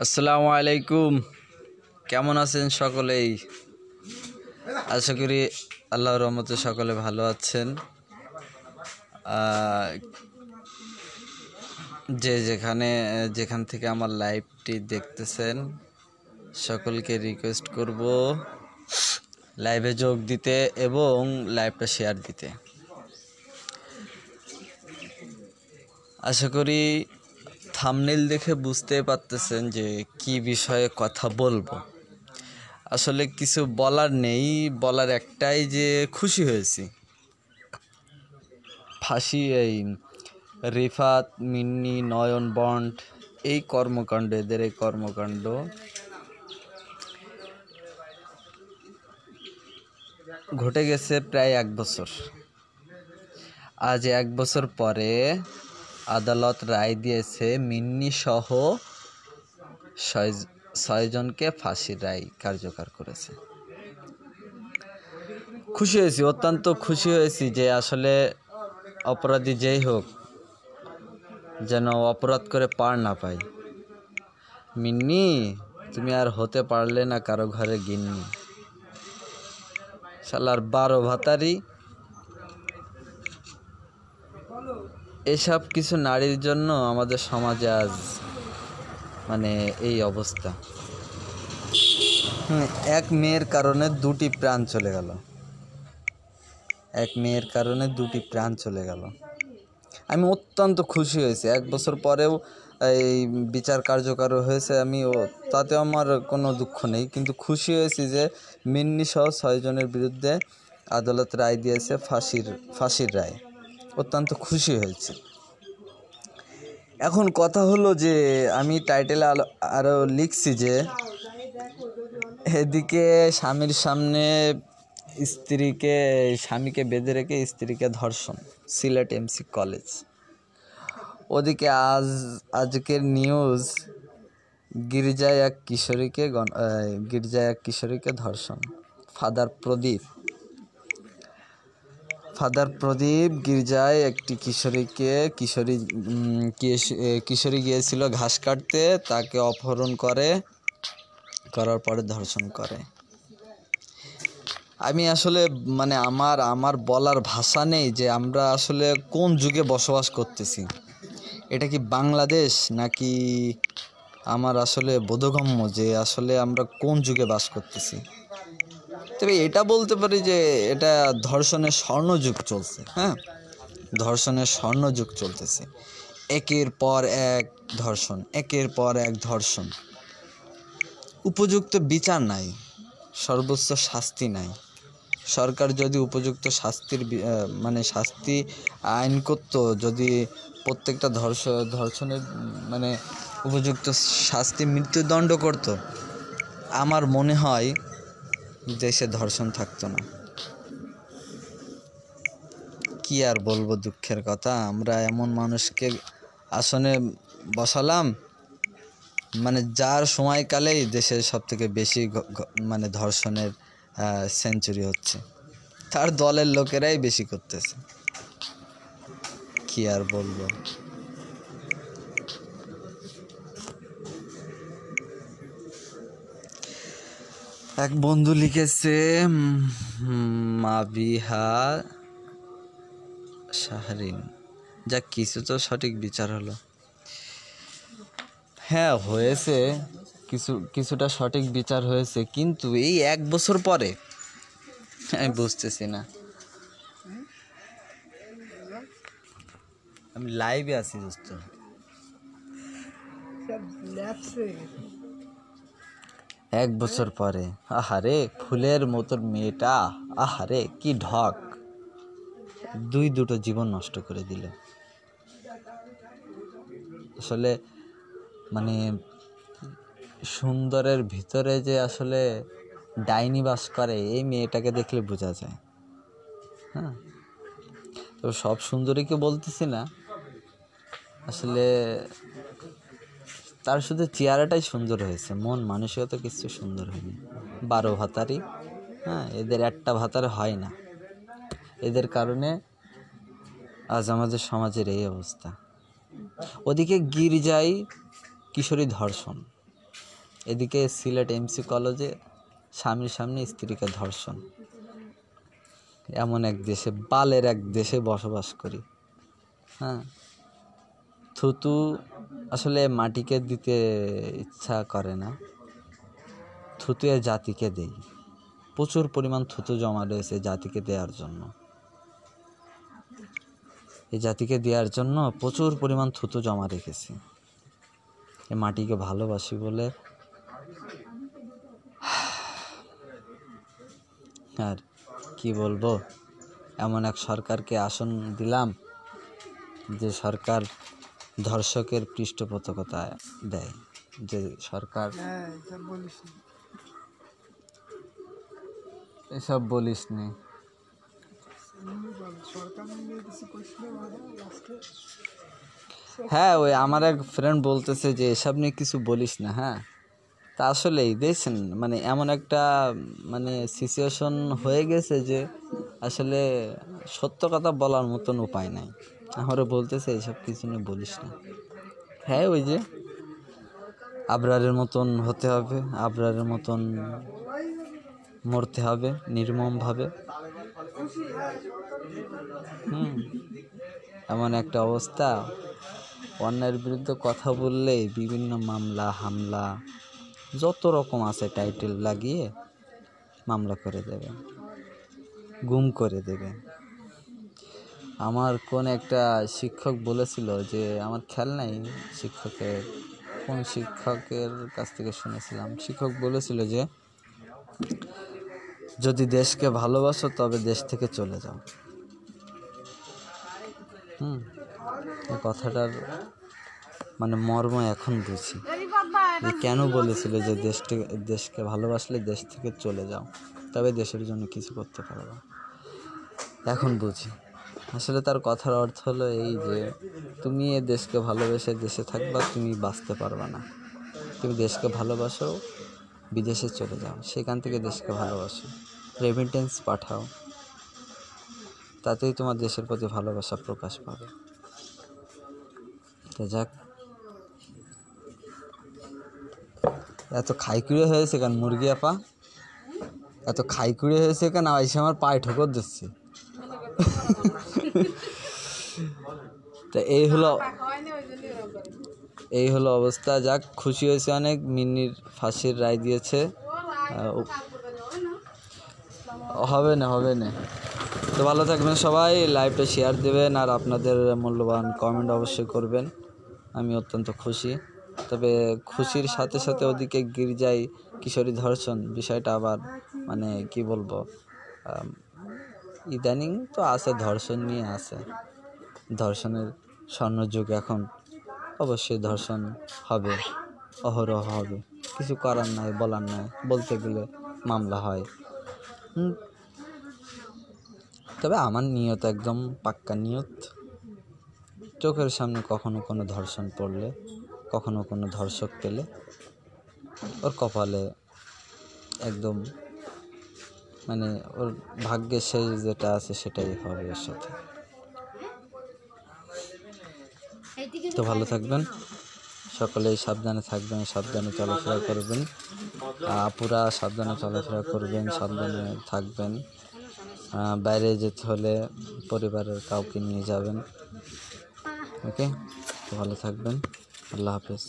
আসসালামু আলাইকুম। কেমন আছেন সকলেই? আশা করি আল্লাহর রহমতে সকলে ভালো আছেন। যেখান থেকে আমার লাইভটি দেখতেছেন সকলকে রিকোয়েস্ট করব লাইভে যোগ দিতে এবং লাইভটা শেয়ার দিতে। আশা করি থাম্বনেল দেখে বুঝতে পারতেছেন যে কি বিষয়ে কথা বলবো। আসলে কিছু বলার নেই, বলার একটাই যে খুশি হয়েছি ফাঁসি এই রিফাত, মিন্নি, নয়ন, বন্ড এই কর্মকাণ্ড, এদের এই কর্মকাণ্ড ঘটে গেছে প্রায় 1 বছর। আজ 1 বছর পরে আদালত রায় দিয়েছে মিন্নি সহ 6 জনকে ফাঁসির রায় কার্যকর করেছে। খুশি হয়েছি, অত্যন্ত খুশি হয়েছি যে আসলে অপরাধী যেই হোক যেন অপরাধ করে পার না পাই। মিন্নি, তুমি আর হতে পারলে না কারো ঘরে গিন্নি। শালার 12 ভাতারি। এসব কিছু নারীর জন্য আমাদের সমাজে আজ মানে এই অবস্থা। এক মেয়ের কারণে 2টি প্রাণ চলে গেল। এক মেয়ের কারণে 2টি প্রাণ চলে গেল। আমি অত্যন্ত খুশি হয়েছি। 1 বছর পরেও এই বিচার কার্যকর হয়েছে, তাতে আমার কোনো দুঃখ নেই, কিন্তু খুশি হয়েছি যে মিন্নি সহ 6 জনের বিরুদ্ধে আদালত রায় দিয়েছে ফাঁসির রায়। অত্যন্ত খুশি হয়েছে। এখন কথা হলো যে আমি টাইটেলে আরও লিখছি যে এদিকে স্বামীর সামনে স্বামীকে বেঁধে রেখে স্ত্রীকে ধর্ষণ, সিলেট এমসি কলেজ। ওদিকে আজকের নিউজ, গির্জায় এক কিশোরীকে ধর্ষণ। ফাদার প্রদীপ গির্জায় একটি কিশোরী গিয়েছিল ঘাস কাটতে, তাকে অপহরণ করার পরে ধর্ষণ করে। আমি আসলে আমার বলার ভাষা নেই যে আমরা আসলে কোন যুগে বসবাস করতেছি। এটা কি বাংলাদেশ নাকি আমার আসলে বোধগম্য যে আসলে আমরা কোন যুগে বাস করতেছি। তবে এটা বলতে পারি যে এটা ধর্ষণের স্বর্ণযুগ চলছে। ধর্ষণের স্বর্ণযুগ চলতেছে। একের পর এক ধর্ষণ, উপযুক্ত বিচার নাই, সর্বোচ্চ শাস্তি নাই। সরকার যদি উপযুক্ত শাস্তি আইন করত, যদি প্রত্যেকটা ধর্ষণের উপযুক্ত শাস্তি মৃত্যুদণ্ড করত, আমার মনে হয় দেশে ধর্ষণ থাকতো না। কি আর বলবো, দুঃখের কথা। আমরা এমন মানুষকে আসনে বসালাম যার সময়কালেই দেশের সবথেকে বেশি ধর্ষণের সেঞ্চুরি হচ্ছে, তার দলের লোকেরাই বেশি করতেছে। কি আর বলবো। এক বন্ধু লিখেছে, মাবিহা শাহরিন, যা কিছু তো সঠিক বিচার হলো। হ্যাঁ, হয়েছে, কিছুটা সঠিক বিচার হয়েছে, কিন্তু এই 1 বছর পরে আমি বুঝতেছি না। আমি লাইভে আছি দোস্ত। 1 বছর পরে, আহারে ফুলের মতন মেয়েটা, আহারে কি ঢক, দুটো জীবন নষ্ট করে দিল। আসলে সুন্দরের ভিতরে যে আসলে ডাইনি বাস করে, এই মেয়েটাকে দেখলে বোঝা যায়। তো সব সুন্দরীকে বলতেছি না, আসলে তার শুধু চেহারাটাই সুন্দর হয়েছে, মন মানসিকতা কিছু সুন্দর হয়নি। 12 ভাতারি, এদের একটা ভাতারে হয় না। এদের কারণে আজ আমাদের সমাজের এই অবস্থা। ওদিকে গির্জায় কিশোরী ধর্ষণ, এদিকে সিলেট এমসি কলেজে স্বামীর সামনে স্ত্রীকে ধর্ষণ। এমন এক দেশে, বালের এক দেশে বসবাস করি। হ্যাঁ, থুতু আসলে মাটিকে দিতে ইচ্ছা করে না, থুতু এ জাতিকে দেই। প্রচুর পরিমাণ থুতু জমা রয়েছে জাতিকে দেওয়ার জন্য। এই জাতিকে দেওয়ার জন্য প্রচুর পরিমাণ থুতু জমা রেখেছি। এই মাটিকে ভালোবাসি বলে। আর কি বলবো, এমন এক সরকারকে আসন দিলাম যে সরকার ধর্ষকের পৃষ্ঠপোষকতা দেয়, যে সরকার এসব বলিস নি। হ্যাঁ, ওই আমার এক ফ্রেন্ড বলতেছে যে এসব নিয়ে কিছু বলিস না। হ্যাঁ, তা আসলেই দেখছেন, মানে এমন একটা সিচুয়েশন হয়ে গেছে যে আসলে সত্য কথা বলার মতন উপায় নাই। আমারও বলতেছে এইসব কিছু নিয়ে বলিস না। হ্যাঁ, ওই যে আবরারের মতন হতে হবে, আবরারের মতন মরতে হবে নির্মমভাবে। এমন একটা অবস্থা, অন্যায়ের বিরুদ্ধে কথা বললেই বিভিন্ন মামলা হামলা যত রকম আছে টাইটেল লাগিয়ে মামলা করে দেবে, গুম করে দেবে। আমার কোন একটা শিক্ষক বলেছিল, যে আমার খেয়াল নাই শিক্ষকের কোন শিক্ষকের কাছ থেকে শুনেছিলাম, শিক্ষক বলেছিল যে যদি দেশকে ভালোবাসো তবে দেশ থেকে চলে যাও। এই কথাটার মর্ম এখন বুঝি, যে কেন বলেছিল যে দেশকে ভালোবাসলে দেশ থেকে চলে যাও, তবে দেশের জন্য কিছু করতে পারবে। এখন বুঝি আসলে তার কথার অর্থ হলো এই, যে তুমি এ দেশকে ভালোবেসে দেশে থাকবা, তুমি বাঁচতে পারবে না। তুমি দেশকে ভালোবাসো, বিদেশে চলে যাও, সেখান থেকে দেশকে ভালোবাসো, রেমিটেন্স পাঠাও, তাতেই তোমার দেশের প্রতি ভালোবাসা প্রকাশ পাবে। তো যাক, এত খাইকুড়ে হয়েছে কেন মুরগি আপা, এত খাইকুড়ে হয়েছে কেন? আইসে আমার পায়ে ঠোকর দিচ্ছে। তা এই হলো অবস্থা। যাক, খুশি হয়েছে অনেক, মিন্নির ফাঁসির রায় দিয়েছে। হবে না। তো ভালো থাকবেন সবাই, লাইভটা শেয়ার দেবেন, আর আপনাদের মূল্যবান কমেন্ট অবশ্যই করবেন। আমি অত্যন্ত খুশি। তবে খুশির সাথে সাথে ওদিকে গির্জায় কিশোরী ধর্ষণ বিষয়টা আবার কি বলবো, ইদানিং তো আছে, ধর্ষণ নিয়ে আছে, ধর্ষণের স্বর্ণযুগ এখন। অবশ্যই ধর্ষণ হবে, অহরহ হবে, কিছু করার নাই, বলার নাই, বলতে গেলে মামলা হয়। তবে আমার নিয়ত একদম পাক্কা নিয়ত, চোখের সামনে কখনো কোনো ধর্ষণ পড়লে, কখনো কোনো ধর্ষক পেলে, ওর কপালে একদম ওর ভাগ্যের শেষ যেটা আছে সেটাই হবে ওর সাথে। তো ভালো থাকবেন সকলেই, সাবধানে থাকবেন, সাবধানে চলাফেরা করবেন, আপুরা সাবধানে চলাফেরা করবেন, সাবধানে থাকবেন। বাইরে যেতে হলে পরিবারের কাউকে নিয়ে যাবেন। ওকে, তো ভালো থাকবেন। আল্লাহ হাফেজ।